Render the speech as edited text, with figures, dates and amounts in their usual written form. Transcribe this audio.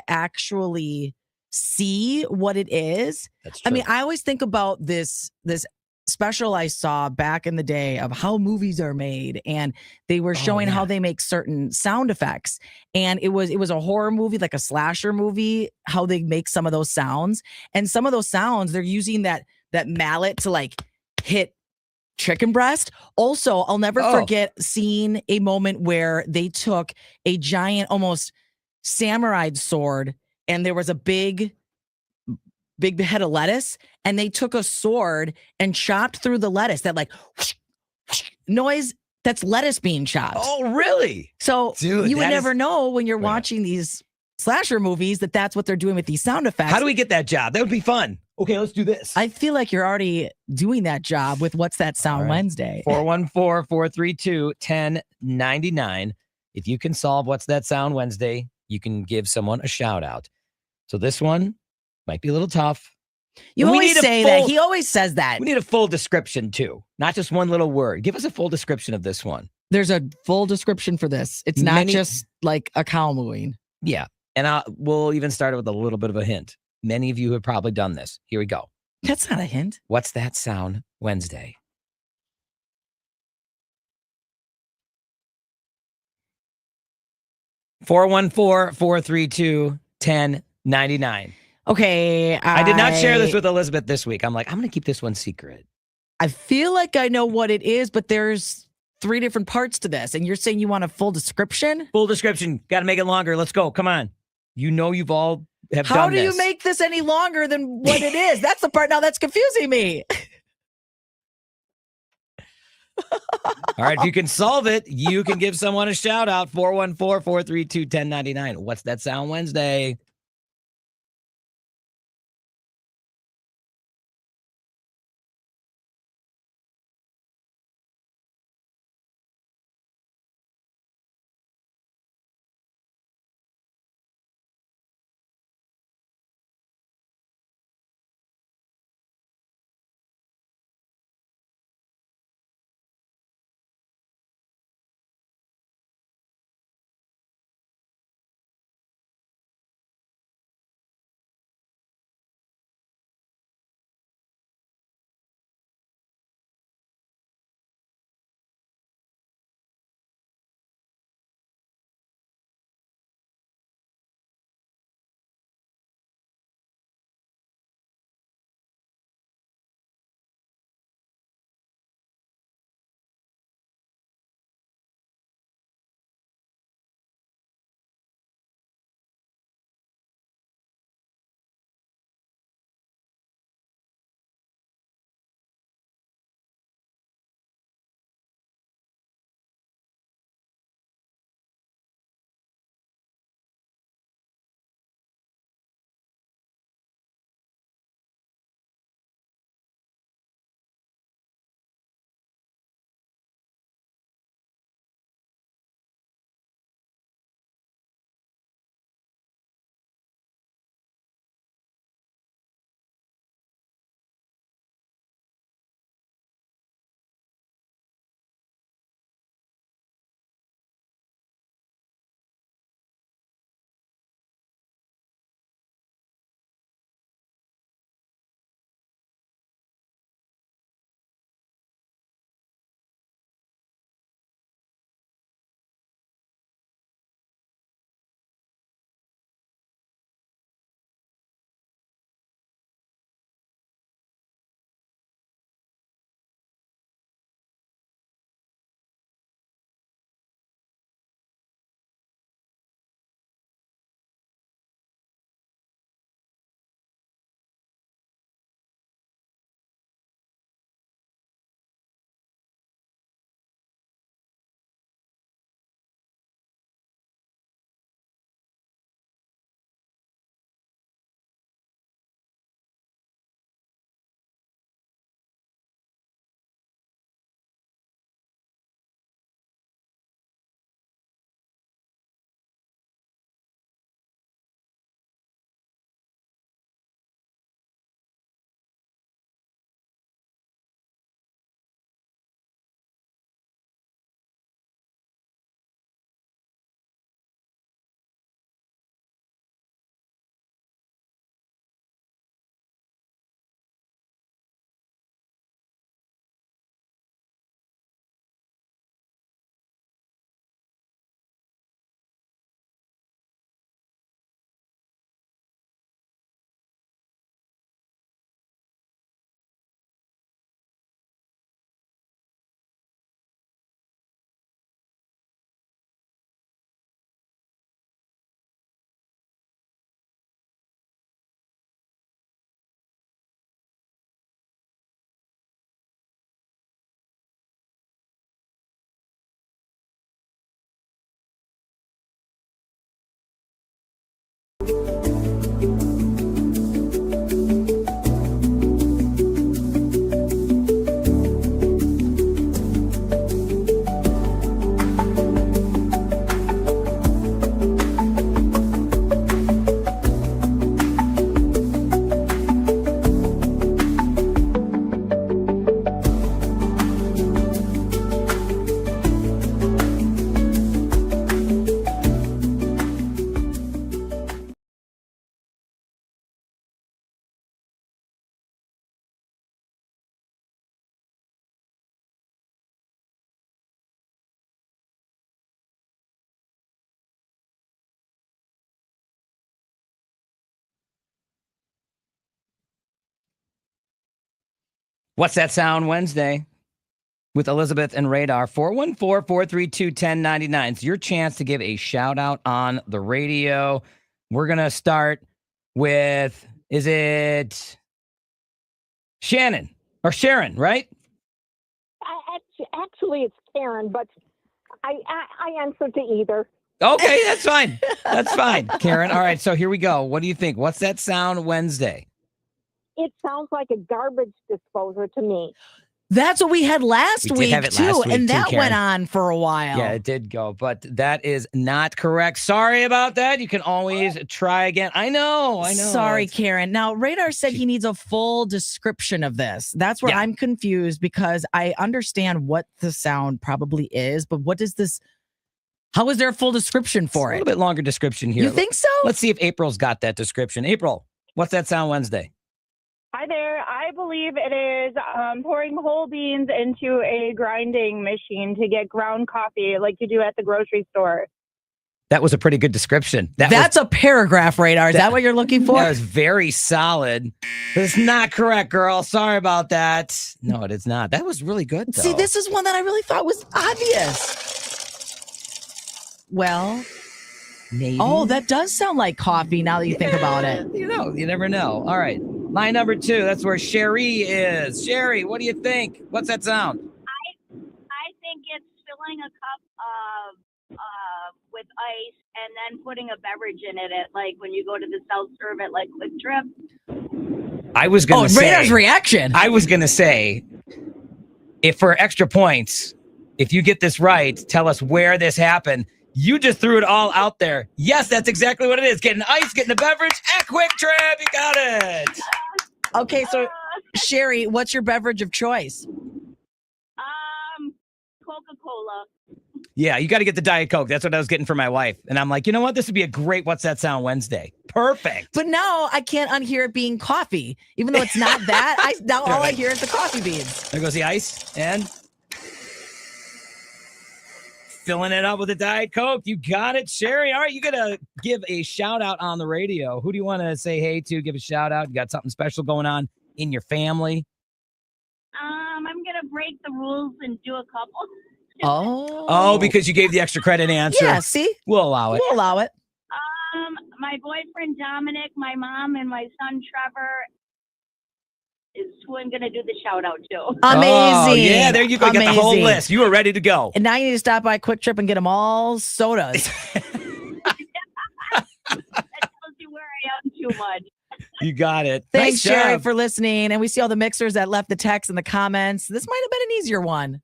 actually see what it is. That's I true. mean, I always think about this special I saw back in the day of how movies are made, and they were showing how they make certain sound effects. And it was a horror movie, like a slasher movie, how they make some of those sounds. And some of those sounds, they're using that mallet to like hit chicken breast. Also, I'll never forget seeing a moment where they took a giant, almost samurai sword, and there was a big head of lettuce, and they took a sword and chopped through the lettuce. That like whoosh, whoosh, noise, that's lettuce being chopped. Oh, really? So Dude, you would never know when you're watching these slasher movies that's what they're doing with these sound effects. How do we get that job? That would be fun. Okay, let's do this. I feel like you're already doing that job with What's That Sound Wednesday. 414-432-1099. If you can solve What's That Sound Wednesday, you can give someone a shout out. So this one might be a little tough. You always say that. He always says that. We need a full description too, not just one little word. Give us a full description of this one. There's a full description for this. It's not just like a cow mooing. Yeah. And we'll even start it with a little bit of a hint. Many of you have probably done this. Here we go. That's not a hint. What's That Sound Wednesday? $414-432-1099. Okay. I did not share this with Elizabeth this week. I'm like, I'm going to keep this one secret. I feel like I know what it is, but there's 3 different parts to this. And you're saying you want a full description? Full description. Got to make it longer. Let's go. Come on. You know you've all have How done do this. you make this any longer than what it is? That's the part now that's confusing me. All right, if you can solve it, you can give someone a shout out. 414-432-1099. What's That Sound Wednesday? What's That Sound Wednesday with Elizabeth and Radar. 414-432-1099. It's your chance to give a shout out on the radio. We're going to start with, is it Shannon or Sharon, right? Actually, it's Karen, but I answer to either. Okay, that's fine. That's fine, Karen. All right, so here we go. What do you think? What's That Sound Wednesday? It sounds like a garbage disposer to me. That's what we had last We did week have it too, last week and too, that Karen. went on for a while. Yeah, it did go, but that is not correct. Sorry about that. You can always try again. I know. Sorry, It's- Karen. Now, Radar said he needs a full description of this. That's where Yeah. I'm confused because I understand what the sound probably is, but what is this? How is there a full description for A it? little bit longer description here. You think so? Let's see if April's got that description. April, what's That Sound Wednesday? Hi there. I believe it is pouring whole beans into a grinding machine to get ground coffee like you do at the grocery store. That was a pretty good description. That's a paragraph, Radar. Is that what you're looking for? That was very solid. But it's not correct, girl. Sorry about that. No, it is not. That was really good, though. See, this is one that I really thought was obvious. Well, Maybe. oh, that does sound like coffee now that you think about it. You know, you never know. All right. Line number 2. That's where Sherry is. Sherry, what do you think? What's that sound? I think it's filling a cup with ice and then putting a beverage in it, like when you go to the self-serve at like Quick Trip. I was going Oh, to say. Radar's reaction. I was going to say, if for extra points, if you get this right, tell us where this happened. You just threw it all out there. Yes, that's exactly what it is. Getting ice, getting a beverage at Quick Trip. You got it. Okay, so Sherry, what's your beverage of choice? Coca-Cola. Yeah, you got to get the Diet Coke. That's what I was getting for my wife. And I'm like, you know what? This would be a great What's That Sound Wednesday. Perfect. But now I can't unhear it being coffee, even though it's not that. Now all I hear is the coffee beans. There goes the ice and filling it up with a Diet Coke. You got it, Sherry. All right, you got to give a shout out on the radio. Who do you want to say hey to? Give a shout out. You got something special going on in your family? I'm gonna break the rules and do a couple. Oh, because you gave the extra credit answer. Yeah, see? We'll allow it. We'll allow it. My boyfriend Dominic, my mom, and my son Trevor is who I'm gonna do the shout out to. Amazing. Oh, yeah, there you go. Get the whole Amazing. list. You were ready to go. And now you need to stop by Quick Trip and get them all sodas. That tells you where I am too much. You got it. Thanks, Nice Sherry, job. for listening. And we see all the mixers that left the text in the comments. This might have been an easier one.